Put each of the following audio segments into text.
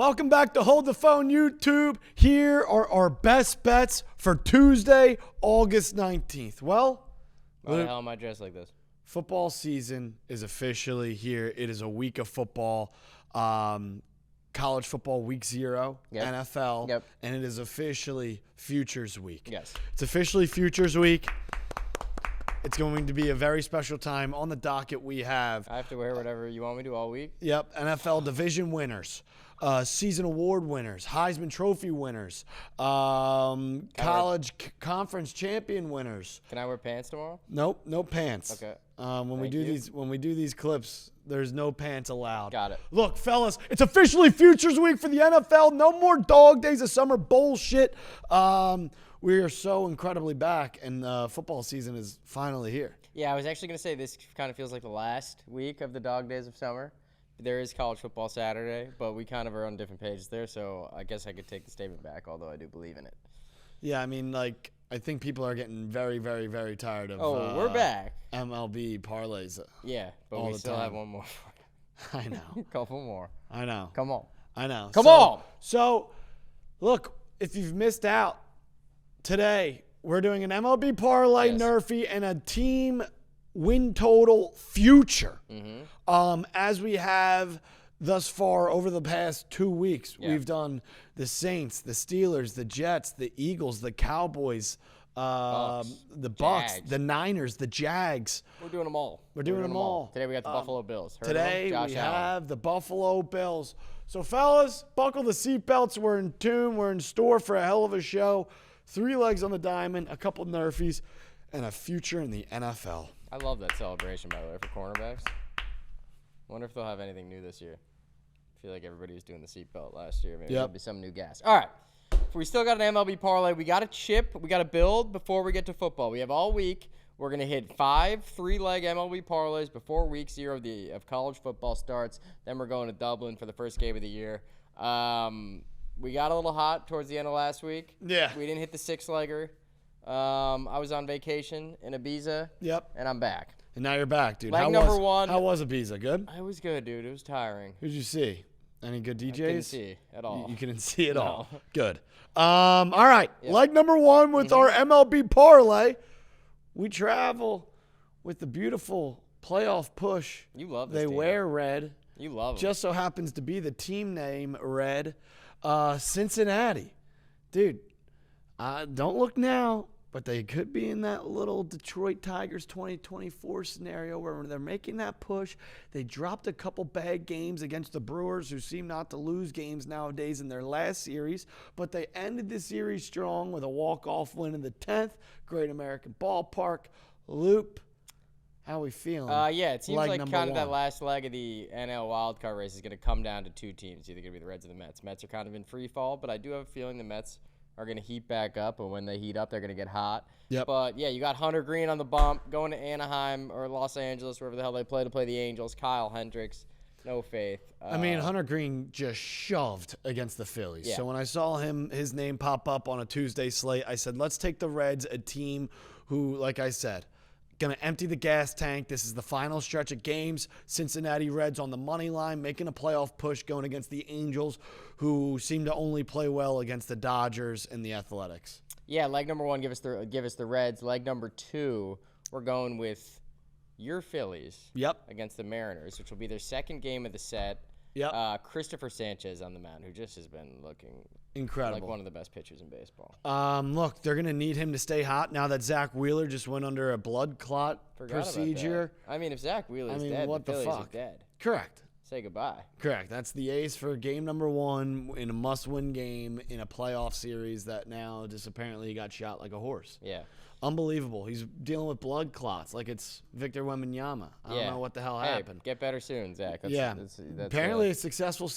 Welcome back to Hold the Phone YouTube. Here are our best bets for Tuesday, August 19th. Well, why the hell am I dressed like this? Football season is officially here. It is a week of football. College football week 0, NFL, and it is officially Futures Week. Yes. It's officially Futures Week. It's going to be a very special time. On the docket, we have... I have to wear whatever you want me to all week? Yep. NFL division winners, season award winners, Heisman Trophy winners, college conference champion winners. Can I wear pants tomorrow? Nope, no pants. Okay. When we do these clips, there's no pants allowed. Got it. Look, fellas, it's officially Futures Week for the NFL. No more dog days of summer bullshit. We are so incredibly back, and football season is finally here. Yeah, I was actually going to say this kind of feels like the last week of the dog days of summer. There is college football Saturday, but we kind of are on different pages there, so I guess I could take the statement back, although I do believe in it. Yeah, I mean, like, I think people are getting very, very, very tired of we're back. MLB parlays. Yeah, but we still have one more for you. I know. Couple more. I know. Come on. I know. Come on. So, look, if you've missed out, today we're doing an MLB Parlay, NRFI, and a team win total future. As we have thus far over the past 2 weeks, we've done the Saints, the Steelers, the Jets, the Eagles, the Cowboys, the Bucks, Jags, the Niners, the Jags. We're doing them all. We're doing them all. Today we got the Buffalo Bills. Today we have the Buffalo Bills. So, fellas, buckle the seatbelts. We're in tune. We're in store for a hell of a show. 3 legs on the diamond, a couple nerfies, and a future in the NFL. I love that celebration, by the way, for cornerbacks. Wonder if they'll have anything new this year. I feel like everybody was doing the seatbelt last year. Maybe there'll be some new gas. All right. We still got an MLB parlay. We got to chip. We got to build before we get to football. We have all week. We're going to hit 5 3-leg MLB parlays before week 0 of college football starts. Then we're going to Dublin for the first game of the year. We got a little hot towards the end of last week. Yeah. We didn't hit the 6-legger. I was on vacation in Ibiza. Yep. And I'm back. And now you're back, dude. Leg number 1. How was Ibiza? Good? It was good, dude. It was tiring. Who'd you see? Any good DJs? I couldn't see at all. You couldn't see at all. Good. All right. Yep. Leg number 1 with our MLB parlay. We travel with the beautiful playoff push. You love this They team. wear red. You love them. Just so happens to be the team name red. Cincinnati. Dude, don't look now, but they could be in that little Detroit Tigers 2024 scenario where they're making that push. They dropped a couple bad games against the Brewers, who seem not to lose games nowadays in their last series, but they ended the series strong with a walk-off win in the 10th. Great American Ballpark. Loop, how we feeling? Yeah, it seems like kind of that 1. last leg of the NL wildcard race is going to come down to 2 teams. Either going to be the Reds or the Mets. Mets are kind of in free fall, but I do have a feeling the Mets are going to heat back up, and when they heat up, they're going to get hot. Yep. But, yeah, you got Hunter Green on the bump, going to Anaheim or Los Angeles, wherever the hell they play to play the Angels. Kyle Hendricks, no faith. I mean, Hunter Green just shoved against the Phillies. Yeah. So when I saw his name pop up on a Tuesday slate, I said, let's take the Reds, a team who, like I said, going to empty the gas tank. This is the final stretch of games. Cincinnati Reds on the money line, making a playoff push, going against the Angels, who seem to only play well against the Dodgers and the Athletics. Yeah, leg number 1, give us the Reds. Leg number 2, we're going with your Phillies. Yep. Against the Mariners, which will be their second game of the set. Yep. Christopher Sanchez on the mound, who just has been looking incredible, like one of the best pitchers in baseball. Look, they're going to need him to stay hot now that Zach Wheeler just went under a blood clot procedure. I mean, if Zach Wheeler's dead, what the the Phillies fuck? are dead. Correct. Say goodbye. Correct. That's the ace for game number 1 in a must-win game in a playoff series that now just apparently got shot like a horse. Yeah. Unbelievable. He's dealing with blood clots like it's Victor Wembanyama. I don't know what the hell happened. Get better soon, Zach. That's apparently a successful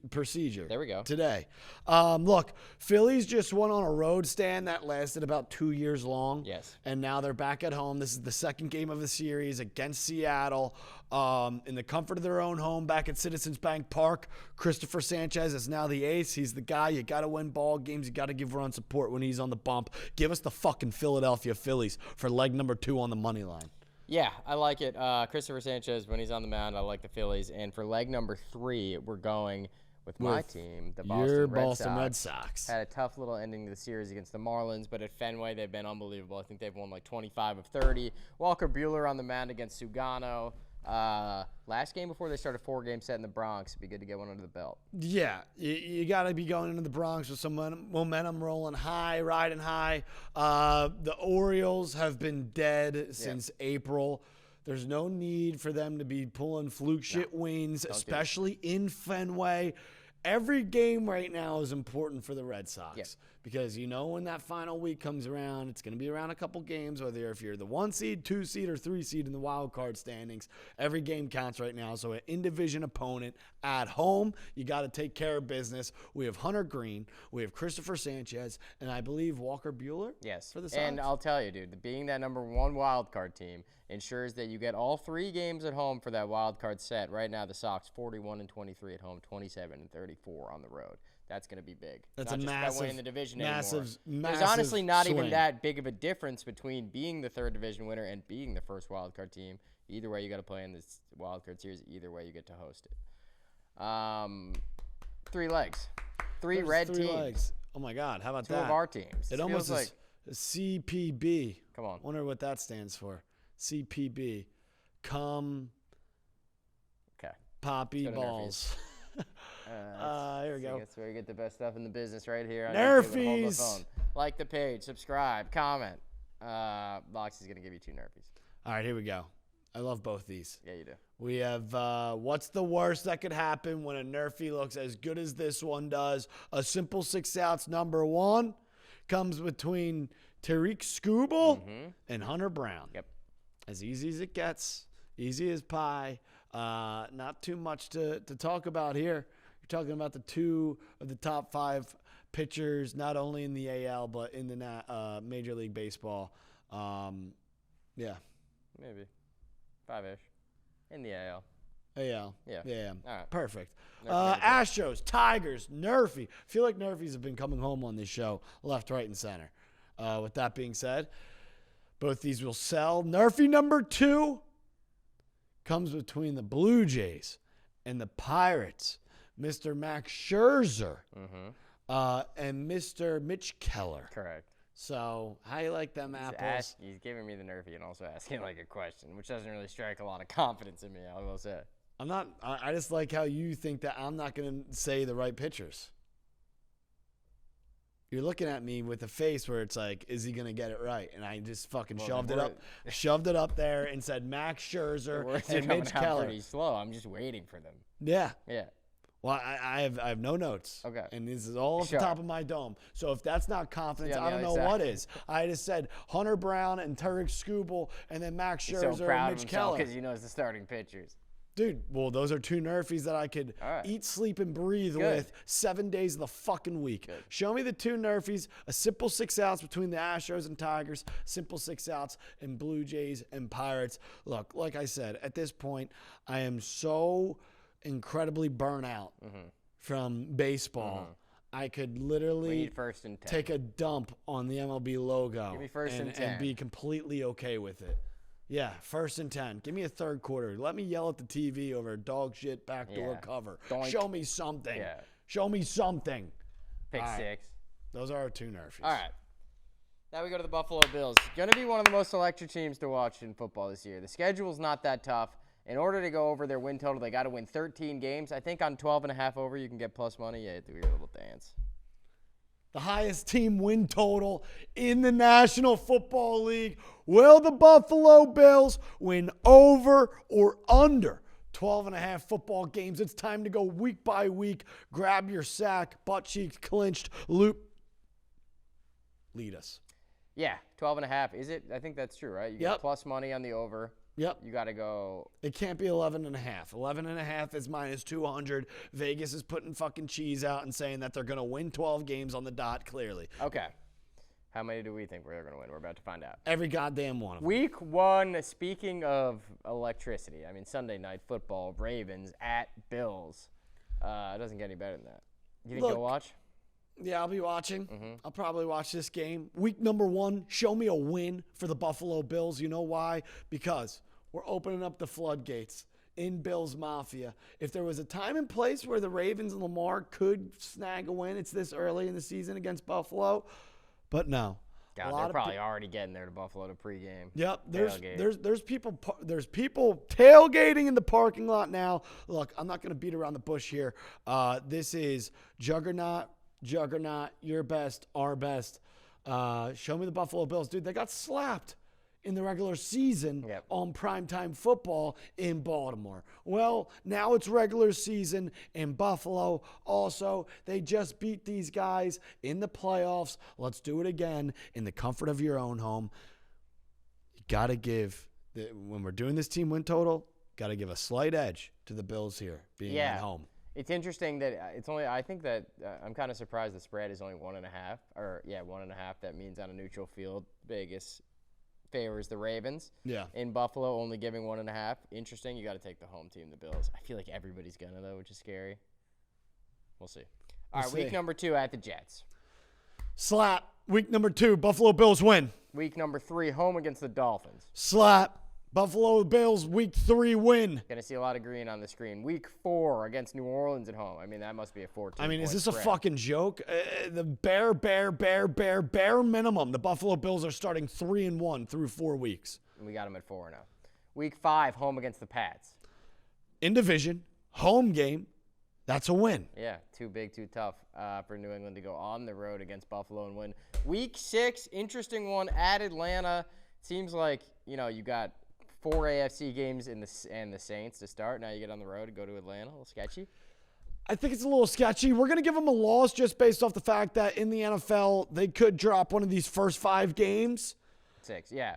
procedure. There we go. Today. Look, Phillies just went on a road stand that lasted about 2 years long. Yes. And now they're back at home. This is the second game of the series against Seattle. In the comfort of their own home back at Citizens Bank Park. Christopher Sanchez is now the ace. He's the guy. You got to win ball games. You got to give run support when he's on the bump. Give us the fucking Philadelphia Phillies for leg number 2 on the money line. Yeah, I like it. Christopher Sanchez, when he's on the mound, I like the Phillies. And for leg number 3, we're going with my team, the Your Boston Red Sox. Had a tough little ending to the series against the Marlins, but at Fenway, they've been unbelievable. I think they've won like 25 of 30. Walker Buehler on the mound against Sugano. Last game before they started a 4-game set in the Bronx. It'd be good to get one under the belt. Yeah, you got to be going into the Bronx with some momentum rolling high, riding high. The Orioles have been dead since April. There's no need for them to be pulling fluke shit wins, especially in Fenway. Every game right now is important for the Red Sox because when that final week comes around, it's going to be around a couple games, whether if you're the 1 seed, 2 seed, or 3 seed in the wild card standings. Every game counts right now. So an in-division opponent at home, you got to take care of business. We have Hunter Green, we have Christopher Sanchez, and I believe Walker Buehler. Yes, for the Sox. And I'll tell you, dude, being that number 1 wild card team ensures that you get all 3 games at home for that wild card set. Right now, the Sox 41-23 at home, 27-34 on the road. That's going to be big. That's not a just massive, about winning the division massive, anymore. There's honestly not swing. even that big of a difference between being the 3rd division winner and being the 1st wild card team. Either way, you got to play in this wild card series. Either way, you get to host it. 3 legs, 3 There's red 3 teams. legs. Oh my God, how about 2 that? of our teams. It almost feels like CPB. Come on. Wonder what that stands for. CPB. Come. Okay. Poppy balls. Here we go. That's where you get the best stuff in the business right here. Nerfies. Hold the phone. Like the page, subscribe, comment. Box is going to give you 2 Nerfies. All right, here we go. I love both these. Yeah, you do. We have what's the worst that could happen when a Nerfie looks as good as this one does? A simple 6-ounce number 1 comes between Tariq Skubal and Hunter Brown. Yep. As easy as it gets. Easy as pie. Not too much to talk about here. You're talking about the 2 of the top 5 pitchers, not only in the AL, but in the Major League Baseball. Yeah. Maybe. 5-ish. In the AL. AL. Yeah. All right. Perfect. Astros, Tigers, Nerfie. I feel like Nerfies have been coming home on this show, left, right, and center. With that being said, both these will sell. Nerfie number 2 comes between the Blue Jays and the Pirates. Mr. Max Scherzer and Mr. Mitch Keller. Correct. So, how you like them apples? He's giving me the Nerfie and also asking like a question, which doesn't really strike a lot of confidence in me, I will say. I'm not. I just like how you think that I'm not going to say the right pitchers. You're looking at me with a face where it's like, is he going to get it right? And I just fucking shoved it up there and said Max Scherzer and Mitch Keller. Pretty slow. I'm just waiting for them. Yeah. Yeah. Well, I have no notes. Okay. And this is all off the top of my dome. So if that's not confidence, I don't know side. what is. I just said Hunter Brown and Tariq Skubal and then Max Scherzer He's so proud and Mitch of Keller. because he knows the starting pitchers. Dude, well, those are 2 Nerfies that I could eat, sleep, and breathe with 7 days of the fucking week. Good. Show me the 2 Nerfies, a simple 6-ounce between the Astros and Tigers, simple 6-ounce and Blue Jays and Pirates. Look, like I said, at this point, I am so incredibly burnt out from baseball. I could literally We need 1st and 10. take a dump on the MLB logo Give me 1st and 10. and be completely okay with it. Yeah, 1st and 10. Give me a 3rd quarter. Let me yell at the TV over a dog shit backdoor cover. Doink. Show me something. Yeah. Show me something. Pick All right. 6. Those are our 2 Nerfies. All right. Now we go to the Buffalo Bills. Going to be one of the most electric teams to watch in football this year. The schedule's not that tough. In order to go over their win total, they got to win 13 games. I think on 12.5 over, you can get plus money. Yeah, do your little dance. The highest team win total in the National Football League. Will the Buffalo Bills win over or under 12.5 football games? It's time to go week by week. Grab your sack, butt cheeks clenched, loop. Lead us. Yeah, 12.5. Is it? I think that's true, right? You get plus money on the over. Yep. You got to go. It can't be 11.5. 11.5 is minus 200. Vegas is putting fucking cheese out and saying that they're going to win 12 games on the dot, clearly. Okay. How many do we think we're going to win? We're about to find out. Every goddamn one of them. Week 1, speaking of electricity, I mean, Sunday night football, Ravens at Bills. It doesn't get any better than that. You think you'll watch? Yeah, I'll be watching. I'll probably watch this game. Week number 1, show me a win for the Buffalo Bills. You know why? Because we're opening up the floodgates. in Bills Mafia. If there was a time and place where the Ravens and Lamar could snag a win, it's this early in the season against Buffalo. But no. God, they're probably already getting there to Buffalo to pregame. Yep, there's people tailgating in the parking lot now. Look, I'm not going to beat around the bush here. This is juggernaut, your best, our best. Show me the Buffalo Bills, dude. They got slapped in the regular season on primetime football in Baltimore. Well, now it's regular season in Buffalo. Also, they just beat these guys in the playoffs. Let's do it again in the comfort of your own home. You got to give, when we're doing this team win total, got to give a slight edge to the Bills here being at home. It's interesting that it's only, I think that I'm kind of surprised the spread is only 1.5. 1.5. That means on a neutral field, Vegas favors the Ravens. Yeah. In Buffalo, only giving 1.5. Interesting. You got to take the home team, the Bills. I feel like everybody's gonna though, which is scary. We'll see. All right, week number 2 at the Jets. Slap. Week number 2, Buffalo Bills win. Week number 3, home against the Dolphins. Slap. Buffalo Bills week 3 win. Gonna see a lot of green on the screen. Week 4 against New Orleans at home. I mean, that must be a 14. I mean, is this spread. a fucking joke? The bare minimum. The Buffalo Bills are starting 3-1 through 4 weeks. We got them at 4 now. Week 5, home against the Pats. In division, home game. That's a win. Yeah, too big, too tough for New England to go on the road against Buffalo and win. Week 6, interesting one at Atlanta. Seems like, you got 4 AFC games and the Saints to start. Now you get on the road to go to Atlanta. A little sketchy. I think it's a little sketchy. We're going to give them a loss just based off the fact that in the NFL, they could drop one of these first 5 games. 6, yeah.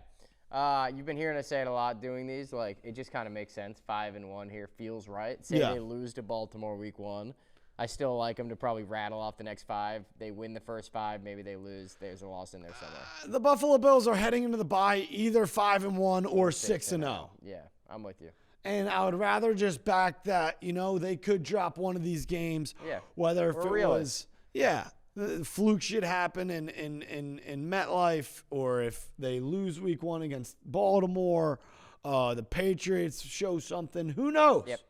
You've been hearing us say it a lot doing these. Like, it just kind of makes sense. 5-1 here feels right. Say they lose to Baltimore week 1. I still like them to probably rattle off the next 5. They win the first 5. Maybe they lose. There's a loss in there somewhere. The Buffalo Bills are heading into the bye either 5-1 or 6-0. Yeah, I'm with you. And I would rather just back that, they could drop one of these games. Yeah. Whether if it was, the fluke shit happen in MetLife, or if they lose week 1 against Baltimore, the Patriots show something. Who knows? Yep.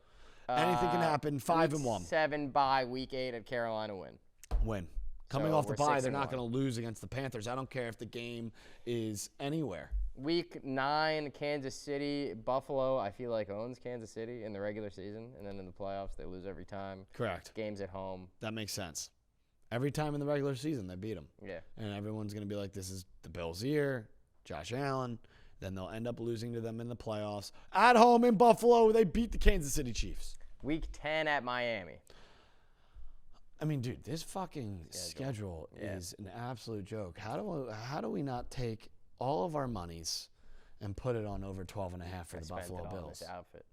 Anything can happen. 5-1. Week 7 bye, week 8 at Carolina win. Coming off the bye, they're not going to lose against the Panthers. I don't care if the game is anywhere. Week 9, Kansas City. Buffalo, I feel like, owns Kansas City in the regular season. And then in the playoffs, they lose every time. Correct. Games at home. That makes sense. Every time in the regular season, they beat them. Yeah. And everyone's going to be like, this is the Bills' year, Josh Allen. Then they'll end up losing to them in the playoffs. At home in Buffalo, they beat the Kansas City Chiefs. Week 10 at Miami. I mean, dude, this fucking schedule is an absolute joke. How do we not take all of our monies and put it on over 12.5 for the Buffalo Bills? On this outfit.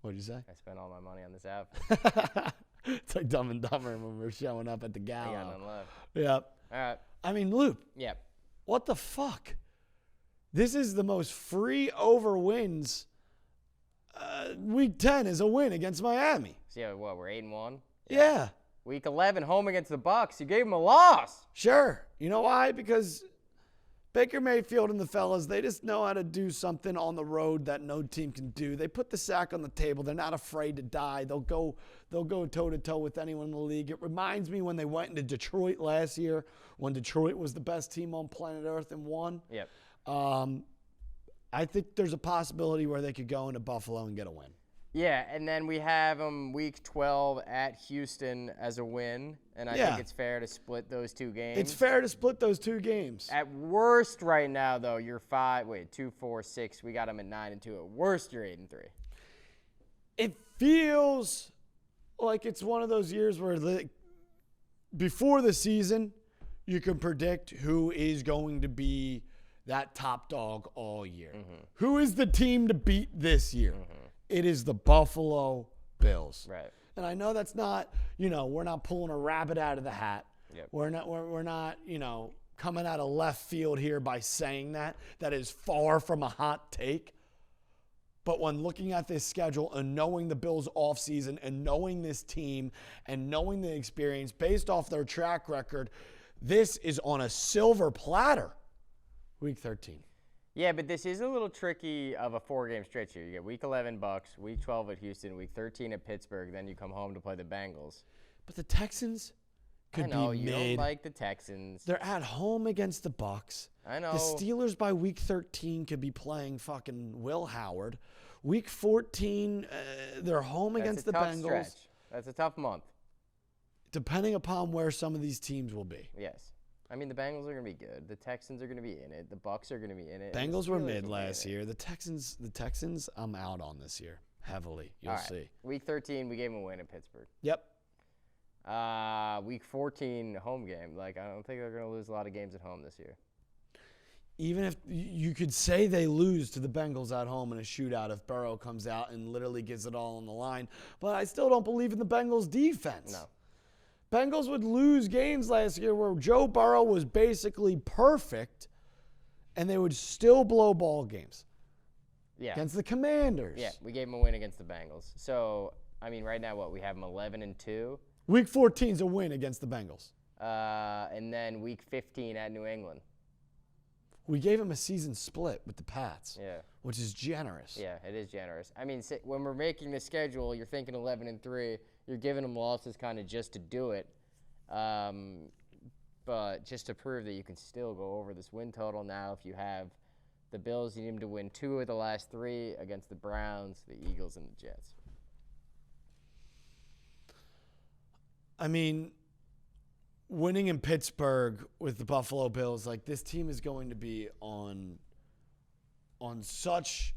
What'd you say? I spent all my money on this outfit. It's like Dumb and Dumber when we're showing up at the gala. I got none left. Yep. All right. I mean, Loop. Yep. What the fuck? This is the most free over wins. Week 10 is a win against Miami. So, yeah, what, we're 8-1? Yeah. Week 11, home against the Bucs. You gave them a loss. Sure. You know why? Because Baker Mayfield and the fellas, they just know how to do something on the road that no team can do. They put the sack on the table. They're not afraid to die. They'll go toe-to-toe with anyone in the league. It reminds me when they went into Detroit last year, when Detroit was the best team on planet Earth and won. Yep. I think there's a possibility where they could go into Buffalo and get a win. Yeah, and then we have them week 12 at Houston as a win, and I think it's fair to split those 2 games. It's fair to split those 2 games. At worst right now, though, you're 2, 4, 6. We got them at 9-2. At worst, you're 8-3. It feels like it's one of those years where before the season, you can predict who is going to be that top dog all year. Mm-hmm. Who is the team to beat this year? Mm-hmm. It is the Buffalo Bills. Right. And I know that's not, we're not pulling a rabbit out of the hat. Yep. We're not, coming out of left field here by saying that. That is far from a hot take. But when looking at this schedule and knowing the Bills' offseason and knowing this team and knowing the experience based off their track record, this is on a silver platter. Week 13. Yeah, but this is a little tricky of a 4-game stretch here. You get Week 11 Bucks, Week 12 at Houston, Week 13 at Pittsburgh, then you come home to play the Bengals. But the Texans could I know, be you mid. don't like the Texans. They're at home against the Bucks. I know. The Steelers by Week 13 could be playing fucking Will Howard. Week 14, they're home against the Bengals. Stretch. That's a tough month. Depending upon where some of these teams will be. Yes. I mean, the Bengals are going to be good. The Texans are going to be in it. The Bucks are going to be in it. Bengals were mid last year. The Texans, I'm out on this year heavily. You'll see. Week 13, we gave them a win at Pittsburgh. Yep. Week 14, home game. Like, I don't think they're going to lose a lot of games at home this year. Even if you could say they lose to the Bengals at home in a shootout if Burrow comes out and literally gives it all on the line, but I still don't believe in the Bengals defense. No. Bengals would lose games last year where Joe Burrow was basically perfect, and they would still blow ball games. Yeah. Against the Commanders. Yeah, we gave them a win against the Bengals. So, I mean, right now, we have them 11-2. Week 14 is a win against the Bengals. And then Week 15 at New England. We gave them a season split with the Pats. Yeah. Which is generous. Yeah, it is generous. I mean, when we're making the schedule, you're thinking 11-3. You're giving them losses kind of just to do it. But just to prove that you can still go over this win total now, if you have the Bills, you need them to win 2 of the last 3 against the Browns, the Eagles, and the Jets. I mean, winning in Pittsburgh with the Buffalo Bills, like, this team is going to be on such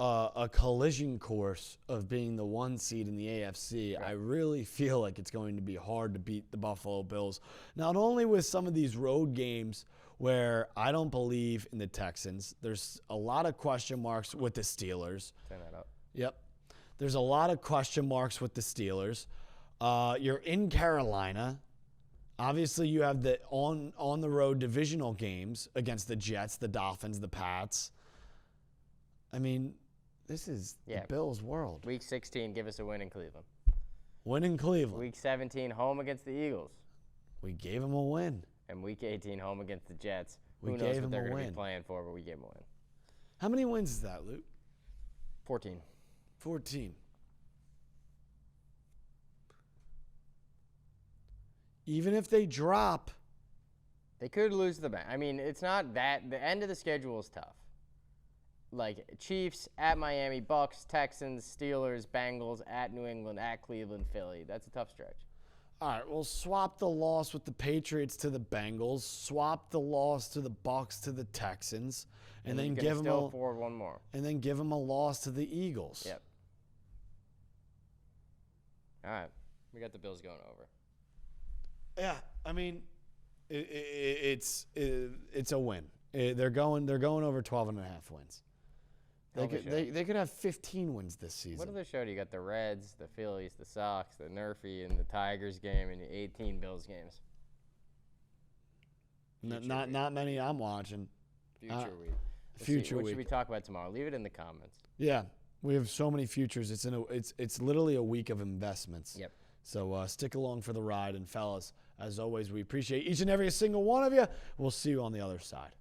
a collision course of being the 1 seed in the AFC. Right. I really feel like it's going to be hard to beat the Buffalo Bills, not only with some of these road games where I don't believe in the Texans. There's a lot of question marks with the Steelers. Turn that up. Yep. There's a lot of question marks with the Steelers. You're in Carolina. Obviously, you have the on the road divisional games against the Jets, the Dolphins, the Pats. I mean, this is the Bills' world. Week 16, give us a win in Cleveland. Win in Cleveland. Week 17, home against the Eagles. We gave them a win. And Week 18, home against the Jets. We Who gave knows what they're them a going to win. be playing for, but we gave them a win. How many wins is that, Luke? 14. 14. Even if they drop, they could lose to the Bengals. I mean, it's not that. The end of the schedule is tough. Like, Chiefs, at Miami, Bucks, Texans, Steelers, Bengals, at New England, at Cleveland, Philly. That's a tough stretch. All right, well, swap the loss with the Patriots to the Bengals, swap the loss to the Bucks to the Texans, and then give them one more. And then give them a loss to the Eagles. Yep. All right, we got the Bills going over. Yeah, I mean, it's a win. They're going over 12.5 wins. They could have 15 wins this season. What other show do you got? The Reds, the Phillies, the Sox, the NRFI, and the Tigers game, and the 18 Bills games. Not many I'm watching. Future week. Future week. What should we talk about tomorrow? Leave it in the comments. Yeah, we have so many futures. It's literally a week of investments. Yep. So stick along for the ride, and fellas, as always, we appreciate each and every single one of you. We'll see you on the other side.